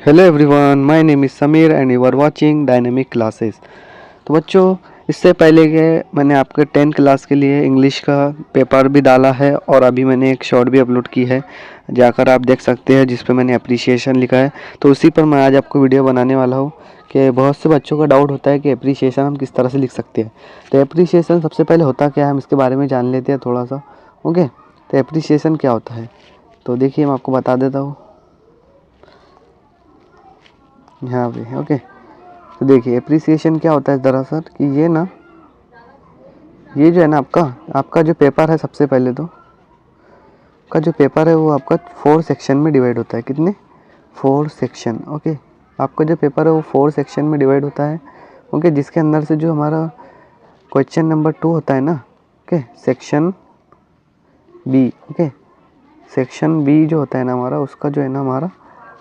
Hello everyone, my name is Sameer and you are watching dynamic classes. तो बच्चों, इससे पहले के मैंने आपके 10th क्लास के लिए इंग्लिश का पेपर भी डाला है और अभी मैंने एक शॉर्ट भी अपलोड की है, जाकर आप देख सकते हैं, जिस पे मैंने अप्रिसिएशन लिखा है। तो उसी पर मैं आज आपको वीडियो बनाने वाला हूँ कि बहुत से बच्चों का डाउट होता है कि अप्रिसिएशन हम किस तरह से लिख सकते हैं। तो अप्रिसिएशन सबसे पहले होता क्या है, हम इसके बारे में जान लेते हैं थोड़ा सा। ओके, तो अप्रिसिएशन क्या होता है, तो देखिए मैं आपको बता देता हूँ यहाँ पे। ओके, तो देखिए एप्रिसिएशन क्या होता है दरअसल कि ये जो है ना आपका जो पेपर है, सबसे पहले तो का जो पेपर है वो आपका 4 सेक्शन में डिवाइड होता है। कितने? 4 सेक्शन। ओके, आपका जो पेपर है वो 4 सेक्शन में डिवाइड होता है। ओके, जिसके अंदर से जो हमारा क्वेश्चन नंबर 2 होता है ना, okay, section B. Okay, section B जो होता है ना हमारा, उसका जो है ना हमारा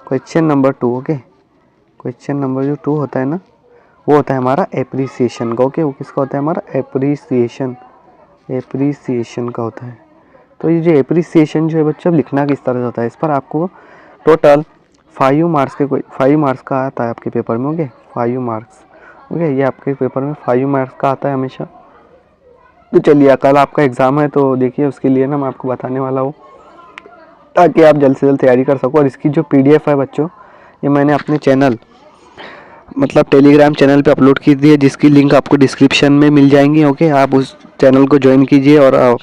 question number 2। Okay, question number जो 2 होता है ना, वो होता है हमारा एप्रिसिएशन का। ओके, वो किसका होता है? हमारा एप्रिसिएशन का होता है। तो ये जो एप्रिसिएशन जो है बच्चों, लिखना किस तरह से होता है, इस पर आपको टोटल 5 मार्क्स का आता है आपके पेपर में। Okay, 5 marks. ओके, ये आपके पेपर में 5 मार्क्स का आता है हमेशा। तो चलिए, कल आपका एग्ज़ाम है, तो देखिए उसके लिए ना मैं आपको बताने वाला हूँ, ताकि आप जल्द से जल्द तैयारी कर सको। और इसकी जो PDF है बच्चों, ये मैंने अपने चैनल मतलब टेलीग्राम चैनल पे अपलोड की थी, जिसकी लिंक आपको डिस्क्रिप्शन में मिल जाएंगी। ओके, आप उस चैनल को ज्वाइन कीजिए और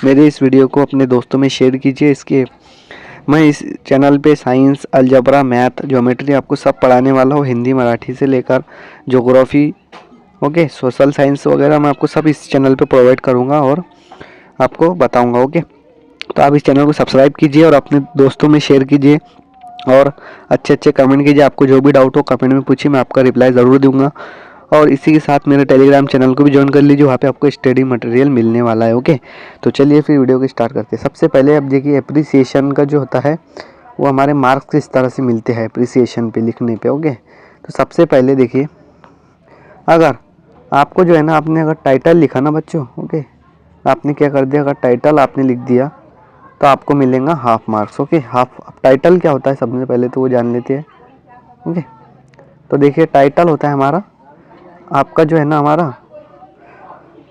मेरे इस वीडियो को अपने दोस्तों में शेयर कीजिए। मैं इस चैनल पे साइंस, अलजबरा, मैथ, ज्योमेट्री आपको सब पढ़ाने वाला हूँ, हिंदी मराठी से लेकर ज्योग्राफी, ओके, सोशल साइंस वगैरह मैं आपको सब इस चैनल पे प्रोवाइड करूँगा और आपको बताऊँगा। ओके, तो आप इस चैनल को सब्सक्राइब कीजिए और अपने दोस्तों में शेयर कीजिए और अच्छे अच्छे कमेंट कीजिए। आपको जो भी डाउट हो कमेंट में पूछिए, मैं आपका रिप्लाई ज़रूर दूंगा। और इसी के साथ मेरे टेलीग्राम चैनल को भी ज्वाइन कर लीजिए, वहाँ पे आपको स्टडी मटेरियल मिलने वाला है। ओके, तो चलिए फिर वीडियो को स्टार्ट करते हैं। सबसे पहले अब देखिए, अप्रिसिएशन का जो होता है वो हमारे मार्क्स किस तरह से मिलते हैं अप्रिसिएशन पे लिखने पे। ओके, तो सबसे पहले देखिए, अगर आपको जो है ना, आपने अगर टाइटल लिखा ना बच्चों, ओके, आपने क्या कर दिया, अगर टाइटल आपने लिख दिया तो आपको मिलेगा half marks. Okay, half. Title क्या होता है सबसे पहले तो वो जान लेते हैं। ओके, तो देखिए टाइटल होता है हमारा, आपका जो है ना, हमारा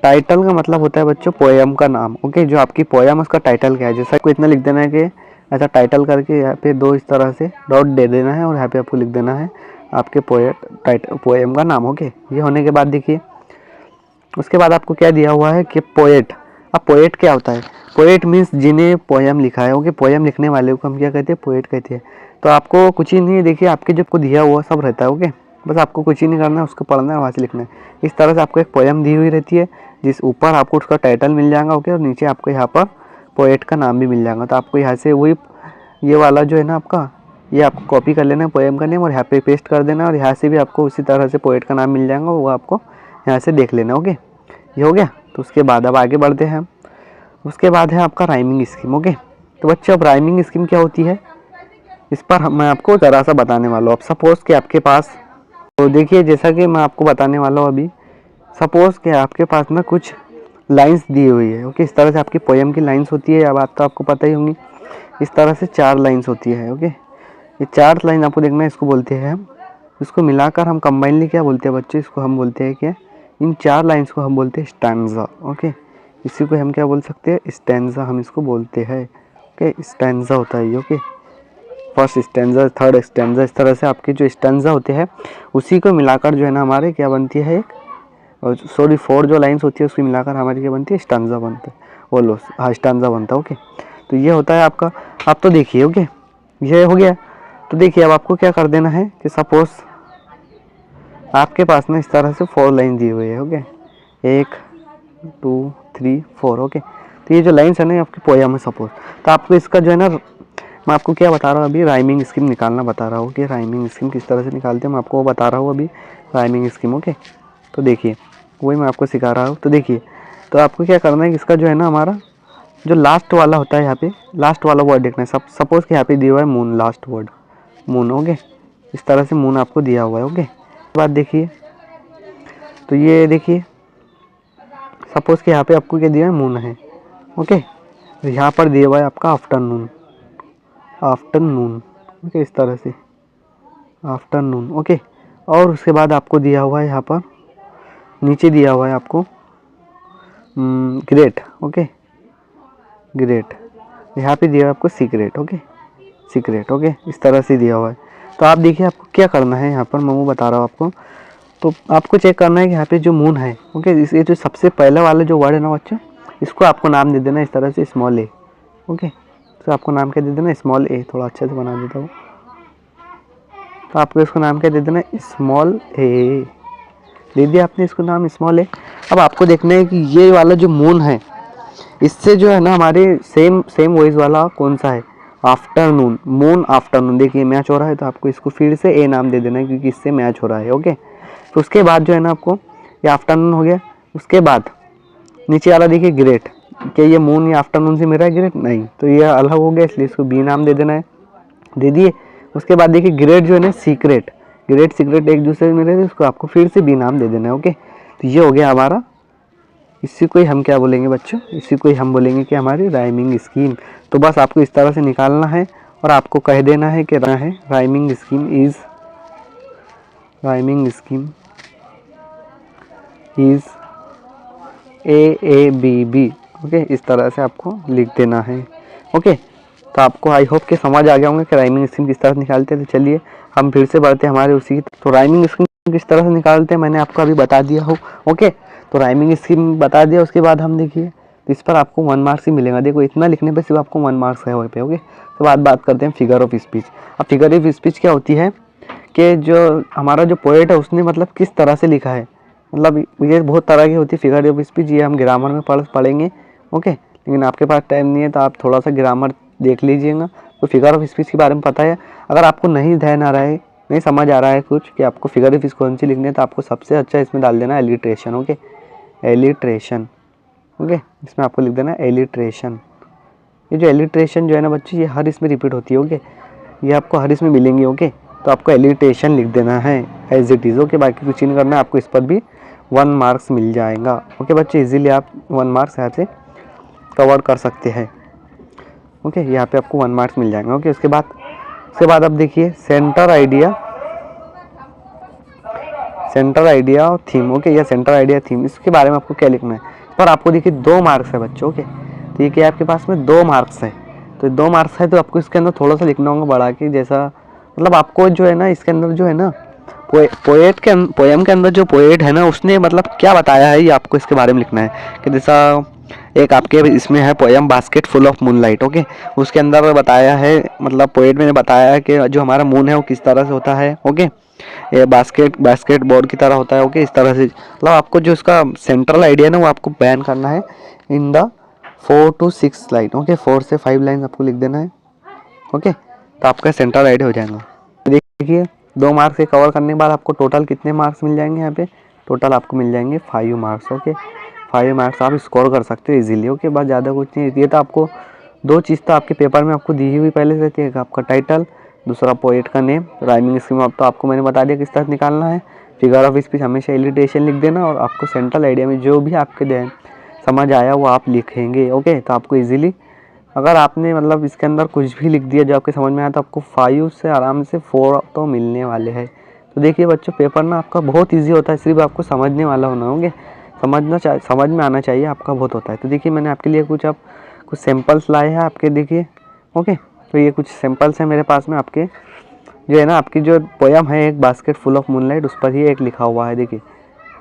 टाइटल का मतलब होता है बच्चों पोएम का नाम। ओके, जो आपकी पोएम उसका टाइटल क्या है, जैसा आपको इतना लिख देना है कि ऐसा टाइटल करके यहाँ पे 2 इस तरह से डॉट दे देना है और यहाँ पे आपको लिख देना है आपके पोएम का नाम। ओके, ये होने के बाद देखिए, उसके बाद आपको क्या दिया हुआ है कि पोएट। अब पोएट क्या होता है? पोएट मीन्स जिन्हें पोएम लिखा है। ओके, पोएम लिखने वाले को हम क्या कहते हैं? पोएट कहते हैं। तो आपको कुछ ही नहीं, देखिए आपके जब को दिया हुआ सब रहता है। ओके, बस आपको कुछ ही नहीं करना है, उसको पढ़ना है, वहाँ से लिखना है। इस तरह से आपको एक पोएम दी हुई रहती है, जिस ऊपर आपको उसका टाइटल मिल जाएगा। ओके, और नीचे आपको यहाँ पर पोएट का नाम भी मिल जाएगा। तो आपको यहाँ से वही ये वाला जो है ना आपका, ये आपको कॉपी कर लेना है पोएम का नेम और यहाँ पे पेस्ट कर देना, और यहाँ से भी आपको उसी तरह से पोएट का नाम मिल जाएगा, वो आपको यहाँ से देख लेना। ओके, ये हो गया। तो उसके बाद अब आगे बढ़ते हैं हम। उसके बाद है आपका राइमिंग स्कीम। ओके, तो बच्चों अब राइमिंग स्कीम क्या होती है, इस पर मैं आपको ज़रा सा बताने वाला हूँ। अब सपोज़ कि आपके पास, तो देखिए जैसा कि मैं आपको बताने वाला हूँ अभी, सपोज़ कि आपके पास ना कुछ लाइंस दी हुई है। ओके, इस तरह से आपकी पोएम की लाइंस होती है, अब बात तो आपको पता ही होंगी। इस तरह से 4 लाइंस होती है। ओके, ये 4 लाइन आपको देखना है, इसको बोलते हैं हम, इसको मिलाकर हम कंबाइनली क्या बोलते हैं बच्चों, इसको हम बोलते हैं क्या, इन 4 लाइंस को हम बोलते हैं स्टैंजा। ओके, इसी को हम क्या बोल सकते हैं? स्टैंजा हम इसको बोलते हैं। ओके, स्टैंजा होता है ये। Okay, first stanza, third stanza, इस तरह से आपके जो स्टैंजा होते हैं उसी को मिलाकर जो है ना हमारे क्या बनती है एक, और सॉरी 4 जो लाइंस होती है उसकी मिलाकर हमारी क्या बनती है? स्टैंजा बनता है। वो लो, हाँ, स्टैंजा बनता है। ओके, तो ये होता है आपका। आप तो देखिए, ओके, ये हो गया। तो देखिए अब आपको क्या कर देना है कि सपोज आपके पास ना इस तरह से 4 लाइन दी हुई है। ओके, 1 2 3 4। ओके, तो ये जो लाइन्स है ना, आपकी पोएम है सपोज। तो आपको इसका जो है ना, मैं आपको क्या बता रहा हूँ अभी, राइमिंग स्कीम निकालना बता रहा हूँ कि राइमिंग स्कीम किस तरह से निकालते हैं, मैं आपको वो बता रहा हूँ अभी, राइमिंग स्कीम। ओके, तो देखिए वही मैं आपको सिखा रहा हूँ। तो देखिए, तो आपको क्या करना है, इसका जो है ना हमारा जो लास्ट वाला होता है, यहाँ पे लास्ट वाला वर्ड देखना है। सपोज कि यहाँ पे दिया हुआ है moon, last word moon. Okay, इस तरह से मून आपको दिया हुआ है। ओके, बात देखिए, तो ये देखिए सपोज कि यहाँ पे आपको क्या दिया है? मून है। ओके, तो यहाँ पर दिया हुआ है आपका आफ्टरनून। आफ्टरनून। ओके, इस तरह से आफ्टरनून, ओके। और उसके बाद आपको दिया हुआ है यहाँ पर नीचे दिया हुआ है आपको ग्रेट, ओके, ग्रेट। यहाँ पे दिया है आपको सीक्रेट, ओके, सीक्रेट, ओके, इस तरह से दिया हुआ है। तो आप देखिए आपको क्या करना है यहाँ पर, मैं बता रहा हूँ आपको। तो आपको चेक करना है कि यहाँ पे जो मून है, ओके, ये जो सबसे पहले वाला जो वर्ड है ना बच्चों, इसको आपको नाम दे देना इस तरह से स्मॉल ए, ओके। तो आपको नाम क्या दे देना, स्मॉल ए, थोड़ा अच्छे से बना देता हूँ। तो आपको इसको नाम क्या दे देना, स्मॉल ए, दे दिया आपने इसको नाम स्मॉल ए। अब आपको देखना है कि ये वाला जो मून है इससे जो है ना हमारे सेम वॉइस वाला कौन सा है, आफ्टरनून, मून आफ्टरनून। देखिए मैच हो रहा है तो आपको इसको फिर से ए नाम दे देना है क्योंकि इससे मैच हो रहा है, ओके। तो उसके बाद जो है ना आपको ये आफ्टरनून हो गया। उसके बाद नीचे वाला देखिए ग्रेट, क्या ये मून या आफ्टरनून से मेरा है ग्रेट, नहीं, तो ये अलग हो गया इसलिए इसको बी नाम दे देना है, दे दिए। उसके बाद देखिए ग्रेट जो है ना सीक्रेट, ग्रेट सीक्रेट एक दूसरे से मिले थे, उसको आपको फिर से बी नाम दे देना है, ओके। तो ये हो गया हमारा, इसी को ही हम क्या बोलेंगे बच्चों, इसी को ही हम बोलेंगे कि हमारी राइमिंग स्कीम। तो बस आपको इस तरह से निकालना है और आपको कह देना है कि rhyming scheme is A B B, okay, इस तरह से आपको लिख देना है, ओके। तो आपको आई होप कि समझ आ गया होंगे कि राइमिंग स्कीम किस तरह से निकालते हैं। तो चलिए हम फिर से बढ़ते हैं हमारे उसी। तो राइमिंग स्कीम किस तरह से निकालते हैं मैंने आपको अभी बता दिया हो, ओके। तो राइमिंग स्कीम बता दिया, उसके बाद हम देखिए तो इस पर आपको 1 मार्क्स ही मिलेगा। देखो इतना लिखने पर सिर्फ आपको 1 मार्क्स है वहीं पे, ओके। तो बात करते हैं फिगर ऑफ स्पीच। अब फिगर ऑफ स्पीच क्या होती है कि जो हमारा जो पोएट है उसने मतलब किस तरह से लिखा है, मतलब ये बहुत तरह की होती है फिगर ऑफ स्पीच, ये हम ग्रामर में पढ़ेंगे, ओके। लेकिन आपके पास टाइम नहीं है तो आप थोड़ा सा ग्रामर देख लीजिएगा। तो फिगर ऑफ स्पीच के बारे में पता है। अगर आपको नहीं ध्यान आ रहा है, नहीं समझ आ रहा है कुछ कि आपको फिगर ऑफ स्पीच कौन सी लिखनी है, तो आपको सबसे अच्छा इसमें डाल देना एलिट्रेशन, ओके, एलिट्रेशन, ओके। इसमें आपको लिख देना एलिट्रेशन। ये जो एलिट्रेशन जो है ना बच्चे, ये हर इसमें रिपीट होती है, ओके, ये आपको हर इसमें मिलेंगी, ओके। तो आपको एलिट्रेशन लिख देना है एज इट इज़, ओके। बाकी कुछ नहीं करना है, आपको इस पर भी 1 मार्क्स मिल जाएगा, ओके बच्चे। इजीली आप 1 मार्क्स यहाँ से कवर कर सकते हैं, ओके। यहाँ पे आपको 1 मार्क्स मिल जाएगा, ओके। उसके बाद अब देखिए सेंटर आइडिया और थीम, ओके। या सेंटर आइडिया थीम, इसके बारे में आपको क्या लिखना है। पर आपको देखिए 2 मार्क्स है बच्चों, ओके। तो ये क्या आपके पास में 2 मार्क्स है, तो 2 मार्क्स है तो आपको इसके अंदर थोड़ा सा लिखना होगा बढ़ा के, जैसा मतलब आपको जो है ना इसके अंदर जो है ना पोएम के अंदर जो पोएट है ना उसने मतलब क्या बताया है, ये आपको इसके बारे में लिखना है। कि जैसा एक आपके इसमें है poem basket full of moonlight, okay. उसके अंदर बताया है, मतलब पोएट ने बताया है कि जो हमारा मून है वो किस तरह से होता है, ओके। ये बास्केट बोर्ड की तरह होता है, ओके। इस तरह से मतलब आपको जो इसका सेंट्रल आइडिया है ना वो आपको बयान करना है in the 4 to 6 line, okay. 4 से 5 लाइन आपको लिख देना है, ओके। तो आपका सेंट्रल आइडिया हो जाएगा। देखिए 2 मार्क्स के कवर करने के बाद आपको टोटल कितने मार्क्स मिल जाएंगे, यहाँ पे टोटल आपको मिल जाएंगे 5 मार्क्स, ओके। 5 मार्क्स आप स्कोर कर सकते हो इजीली, ओके। बस ज़्यादा कुछ नहीं। ये तो आपको 2 चीज़ तो आपके पेपर में आपको दी हुई पहले से रहती है, आपका टाइटल, दूसरा पोएट का नेम, राइमिंग स्कीम। अब तो आपको मैंने बता दिया किस तरह निकालना है। फिगर ऑफ स्पीच हमेशा एलिट्रेशन लिख देना, और आपको सेंट्रल आइडिया में जो भी आपके ध्यान समझ आया वो आप लिखेंगे, ओके। तो आपको इजीली, अगर आपने मतलब इसके अंदर कुछ भी लिख दिया जो आपके समझ में आया तो आपको 5 से आराम से 4 तो मिलने वाले हैं। तो देखिए बच्चों पेपर ना आपका बहुत इजी होता है, सिर्फ आपको समझने वाला होना होंगे, समझ में आना चाहिए, आपका बहुत होता है। तो देखिए मैंने आपके लिए कुछ सैंपल्स लाए हैं आपके, देखिए, ओके। तो ये कुछ सैंपल्स हैं मेरे पास में आपके, जो है ना आपकी जो पोयम है एक बास्केट फुल ऑफ मूनलाइट, उस पर ही एक लिखा हुआ है, देखिए।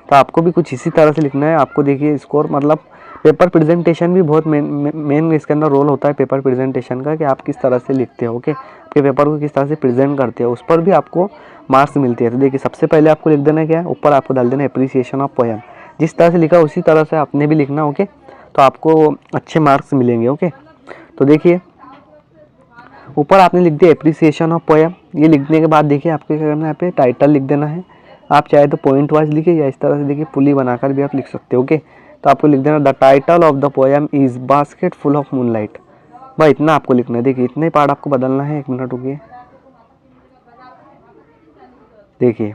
तो आपको भी कुछ इसी तरह से लिखना है। आपको देखिए स्कोर मतलब पेपर प्रेजेंटेशन भी बहुत मेन इसके अंदर रोल होता है पेपर प्रेजेंटेशन का, कि आप किस तरह से लिखते हो, ओके। आपके पेपर को किस तरह से प्रेजेंट करते हो, उस पर भी आपको मार्क्स मिलते हैं। तो देखिए सबसे पहले आपको लिख देना क्या है, ऊपर आपको डाल देना एप्रिसिएशन ऑफ पोएम, जिस तरह से लिखा उसी तरह से आपने भी लिखना, ओके। तो आपको अच्छे मार्क्स मिलेंगे, ओके। तो देखिए ऊपर आपने लिख दिया एप्रिसिएशन ऑफ पोएम। ये लिखने के बाद देखिए आपको क्या करना है, यहाँ पे टाइटल लिख देना है। आप चाहे तो पॉइंट वाइज लिखिए या इस तरह से देखिए पुली बनाकर भी आप लिख सकते हो, ओके। तो आपको लिख देना the title of the poem is basket full of moonlight. भाई इतना आपको लिखना है। देखिए इतने पार्ट आपको बदलना है, 1 मिनट रुकिए। देखिए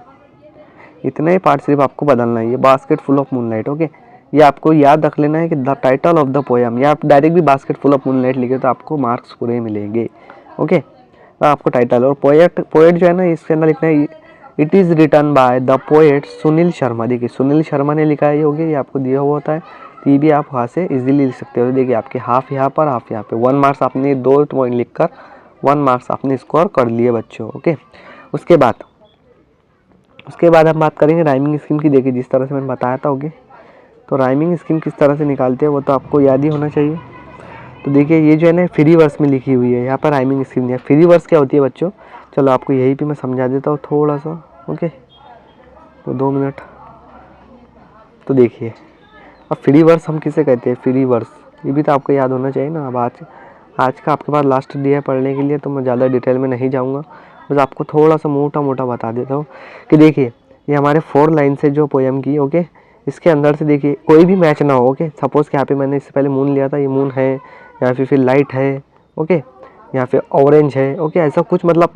इतने ही पार्ट सिर्फ आपको बदलना है, ये basket full of moonlight, okay. ये आपको याद रख लेना है कि the title of the poem, या आप डायरेक्ट भी बास्केट फुल ऑफ मूनलाइट लिखे तो आपको मार्क्स पूरे मिलेंगे, ओके। आपको टाइटल। और पोएट जो है ना, इसके अंदर लिखना है it is written by the poet Sunil Sharma. देखिए सुनील शर्मा ने लिखा है, ये हो गया, ये आपको दिया हुआ होता है, तो ये भी आप वहाँ से इजीली लिख सकते हो। तो देखिए आपके हाफ यहाँ पर, हाफ यहाँ पे, 1 मार्क्स आपने 2 पॉइंट लिख कर 1 मार्क्स आपने स्कोर कर लिए बच्चों। ओके, उसके बाद हम बात करेंगे राइमिंग स्कीम की। देखिए जिस तरह से मैंने बताया था, ओके, तो राइमिंग स्कीम किस तरह से निकालते हैं वो तो आपको याद ही होना चाहिए। तो देखिए ये जो है ना फ्री वर्स में लिखी हुई है, यहाँ पर राइमिंग स्कीम नहीं है। फ्री वर्स क्या होती है बच्चों, चलो आपको यही पे मैं समझा देता हूँ थोड़ा सा। ओके, तो 2 मिनट। तो देखिए अब फ्री वर्स हम किसे कहते हैं, फ्री वर्स, ये भी तो आपको याद होना चाहिए ना। अब आज का आपके पास लास्ट डे है पढ़ने के लिए, तो मैं ज़्यादा डिटेल में नहीं जाऊँगा, बस आपको थोड़ा सा मोटा बता देता हूँ कि देखिए ये हमारे 4 लाइन से जो पोएम की, ओके, इसके अंदर से देखिए कोई भी मैच ना हो। ओके, सपोज़ कि यहाँ पे मैंने इससे पहले मून लिया था, ये मून है, या फिर लाइट है, ओके, यहाँ पे ऑरेंज है, ओके, ऐसा कुछ, मतलब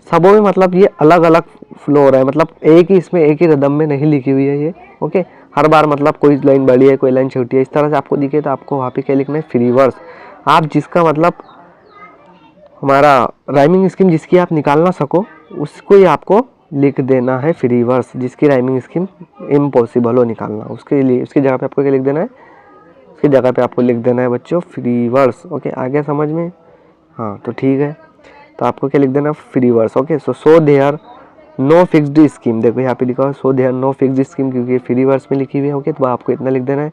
सबों में मतलब ये अलग अलग फ्लो हो रहा है, मतलब एक ही इसमें एक ही रिदम में नहीं लिखी हुई है ये। ओके, हर बार मतलब कोई लाइन बड़ी है, कोई लाइन छोटी है, इस तरह से आपको दिखे तो आपको वहाँ पे क्या लिखना है, फ्री वर्स। आप जिसका मतलब हमारा राइमिंग स्कीम जिसकी आप निकाल ना सको, उसको ही आपको लिख देना है फ्री वर्स, जिसकी राइमिंग स्कीम इम्पॉसिबल हो निकालना, उसके लिए उसकी जगह पे आपको क्या लिख देना है, उसकी जगह पे आपको लिख देना है बच्चों फ्री वर्स। ओके, आ गया समझ में? हाँ, तो ठीक है, तो आपको क्या लिख देना, free verse. Okay, so there no fixed scheme, देखो यहाँ पे लिखा है so there no fixed scheme, क्योंकि फ्री वर्स में लिखी हुई है। ओके, तो आपको इतना लिख देना है,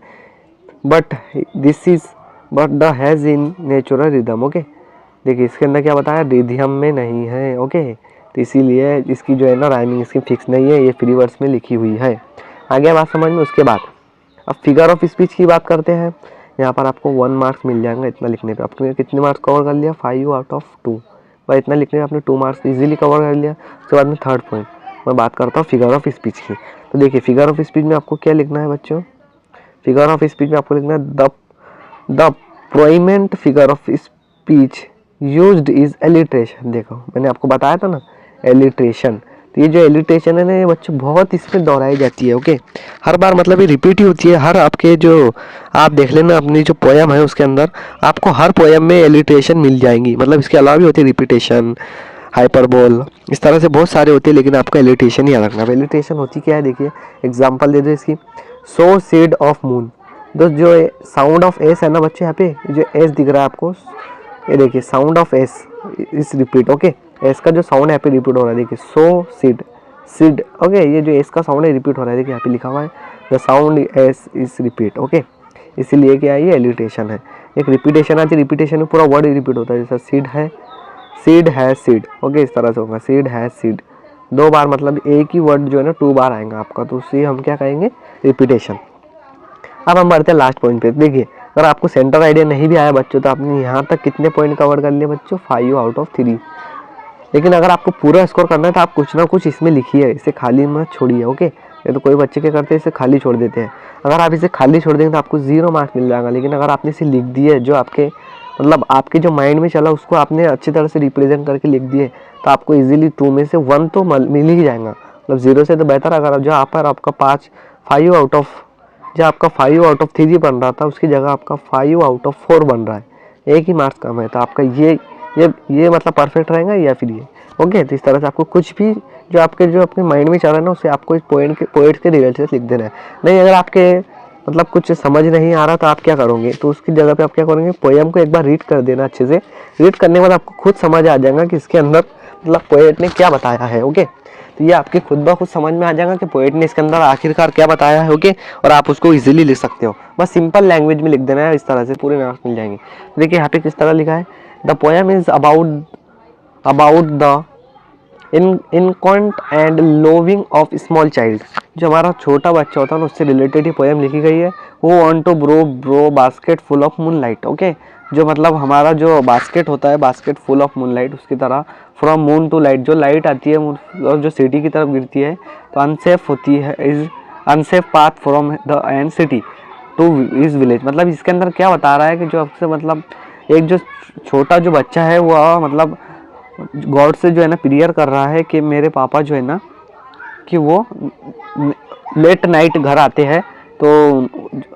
but the has in natural rhythm. Okay, देखिए इसके अंदर क्या बताया, रिदम में नहीं है। ओके, तो इसीलिए इसकी जो है ना राइमिंग स्कीम फिक्स नहीं है, ये फ्री वर्स में लिखी हुई है। आगे बात समझ में? उसके बाद अब फिगर ऑफ स्पीच की बात करते हैं। यहाँ पर आपको 1 मार्क्स मिल जाएगा इतना लिखने पे। आपने कितने मार्क्स कवर कर लिया, 5 आउट ऑफ 2, और इतना लिखने में आपने 2 मार्क्स इजीली कवर कर लिया। उसके बाद में थर्ड पॉइंट मैं बात करता हूँ फिगर ऑफ स्पीच की। तो देखिए फिगर ऑफ स्पीच में आपको क्या लिखना है बच्चों, फिगर ऑफ स्पीच में आपको लिखना है the prominent figure of speech used is alliteration. देखो मैंने आपको बताया था ना एलिट्रेशन, तो ये जो एलिट्रेशन है ना, ये बच्चों बहुत इसमें दोहराई जाती है। ओके, हर बार मतलब ये रिपीट ही होती है। हर आपके जो आप देख लेना अपनी जो पोयम है उसके अंदर आपको हर पोयम में एलिट्रेशन मिल जाएंगी, मतलब इसके अलावा भी होती है रिपीटेशन, हाइपरबोल, इस तरह से बहुत सारे होते हैं, लेकिन आपको एलिट्रेशन ही याद रखना। एलिट्रेशन होती क्या है, देखिए एग्जाम्पल दे दो इसकी, सो सीड ऑफ मून। दोस्त जो साउंड ऑफ एस है ना बच्चे, यहाँ पे जो एस दिख रहा है आपको, ये देखिए साउंड ऑफ एस इस रिपीट। ओके, एस का जो साउंड यहाँ पे रिपीट हो रहा है, देखिए सो सीड। ओके, ये जो एस का साउंड है रिपीट हो रहा है, देखिए यहाँ पे लिखा हुआ है the sound S is repeat. Okay, इसीलिए क्या है, ये एलिट्रेशन है। एक रिपीटेशन आती है, रिपीटेशन में पूरा वर्ड रिपीट होता है, जैसा सीड है, सीड है सीड। ओके, इस तरह से होगा, सीड है सीड, 2 बार, मतलब एक ही वर्ड जो है ना 2 बार आएगा आपका, तो उसे हम क्या कहेंगे, रिपीटेशन। अब हम बढ़ते हैं लास्ट पॉइंट पे। देखिए अगर आपको सेंटर आइडिया नहीं भी आया बच्चों, तो आपने यहाँ तक कितने पॉइंट कवर कर लिए बच्चों, 5 आउट ऑफ 3। लेकिन अगर आपको पूरा स्कोर करना है तो आप कुछ ना कुछ इसमें लिखिए, इसे खाली मत छोड़िए। ओके, ये तो कोई बच्चे क्या करते हैं, इसे खाली छोड़ देते हैं। अगर आप इसे खाली छोड़ देंगे तो आपको 0 मार्क्स मिल जाएगा, लेकिन अगर आपने इसे लिख दिए, जो आपके मतलब आपके जो माइंड में चला उसको आपने अच्छी तरह से रिप्रेजेंट करके लिख दिए, तो आपको इजीली 2 में से 1 तो मिल ही जाएगा। मतलब 0 से तो बेहतर, अगर जो आप पर आपका 5 आउट ऑफ, जो आपका 5 आउट ऑफ 3 बन रहा था उसकी जगह आपका 5 आउट ऑफ 4 बन रहा है, एक ही मार्क्स कम है, तो आपका ये मतलब परफेक्ट रहेगा या फिर ये। ओके, तो इस तरह से आपको कुछ भी जो अपने माइंड में चल रहा है ना, उसे आपको इस पॉइंट के रिलेटेड लिख देना है। नहीं, अगर आपके मतलब कुछ समझ नहीं आ रहा तो आप क्या करोगे, तो उसकी जगह पे आप क्या करोगे, पोएम को एक बार रीड कर देना अच्छे से। रीड करने के बाद आपको खुद समझ आ जाएगा कि इसके अंदर मतलब पोएट ने क्या बताया है। ओके, तो ये आपके खुद ब खुद समझ में आ जाएगा कि पोएट ने इसके अंदर आखिरकार क्या बताया है। ओके, और आप उसको इजीली लिख सकते हो, बस सिंपल लैंग्वेज में लिख देना है, इस तरह से पूरे मार्क्स मिल जाएंगे। देखिए यहाँ पे किस तरह लिखा है, the poem is about the innocent and loving of small child. जो हमारा छोटा बच्चा होता है ना, उससे रिलेटेड ही पोएम लिखी गई है। वो want to throw basket full of moonlight. Okay, जो मतलब हमारा जो बास्केट होता है, बास्केट फुल ऑफ मूनलाइट, उसकी तरह फ्रॉम मून टू लाइट, जो लाइट आती है और जो सिटी की तरफ गिरती है तो अनसेफ होती है, is unsafe path from the end city two is village. मतलब इसके अंदर क्या बता रहा है कि जो आपसे मतलब एक जो छोटा जो बच्चा है वह मतलब गॉड से जो है ना प्रेयर कर रहा है कि मेरे पापा जो है ना कि वो लेट नाइट घर आते हैं, तो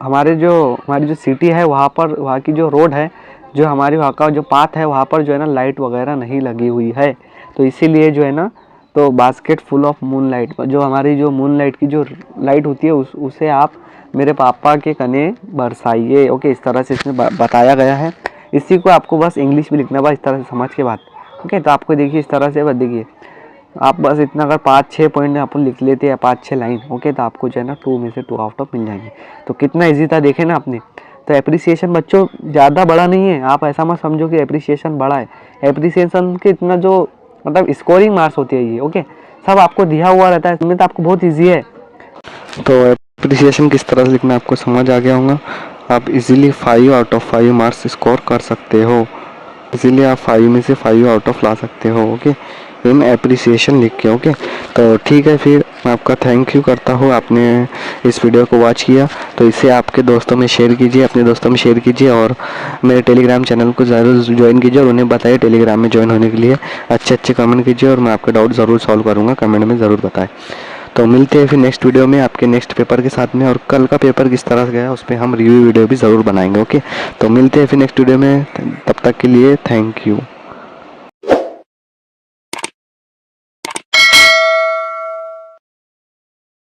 हमारी जो सिटी है वहाँ की जो रोड है जो हमारी वहाँ का जो पाथ है वहाँ पर जो है ना लाइट वगैरह नहीं लगी हुई है, तो इसीलिए जो है ना तो basket full of moon light, जो हमारी जो मून लाइट की जो लाइट होती है उसे आप मेरे पापा के कने बरसाइए। ओके, इस तरह से इसमें बताया गया है। इसी को आपको बस इंग्लिश में लिखना, बस इस तरह से समझ के बात। ओके, तो आपको देखिए इस तरह से बस देखिए आप बस इतना अगर 5-6 पॉइंट अपन लिख लेते हैं, 5-6 लाइन, ओके, तो आपको जो है ना 2 में से 2 आउट ऑफ मिल जाएंगे। तो कितना इजी था देखे ना आपने। तो एप्रिसिएशन बच्चों ज़्यादा बड़ा नहीं है, आप ऐसा मत समझो कि एप्रिसिएशन बड़ा है। एप्रिसिएशन के इतना जो मतलब स्कोरिंग मार्क्स होती है ये, ओके, सब आपको दिया हुआ रहता है, इसमें तो आपको बहुत ईजी है। तो एप्रिसिएशन किस तरह से लिखना आपको समझ आ गया होगा। आप easily 5 out of 5 marks score कर सकते हो, इसीलिए आप 5 में से 5 आउट ऑफ ला सकते हो। ओके, इन एप्रिसिएशन लिख के। ओके, तो ठीक है, फिर मैं आपका थैंक यू करता हूँ, आपने इस वीडियो को वॉच किया। तो इसे आपके दोस्तों में शेयर कीजिए, अपने दोस्तों में शेयर कीजिए, और मेरे टेलीग्राम चैनल को ज़रूर ज्वाइन कीजिए और उन्हें बताइए टेलीग्राम में ज्वाइन होने के लिए। अच्छे कमेंट कीजिए और मैं आपके डाउट ज़रूर सॉल्व करूँगा, कमेंट में ज़रूर बताएं। तो मिलते हैं फिर नेक्स्ट वीडियो में आपके नेक्स्ट पेपर के साथ में, और कल का पेपर किस तरह से गया उस पर हम रिव्यू वीडियो भी ज़रूर बनाएंगे। ओके, तो मिलते हैं फिर नेक्स्ट वीडियो में, तब तक के लिए थैंक यू।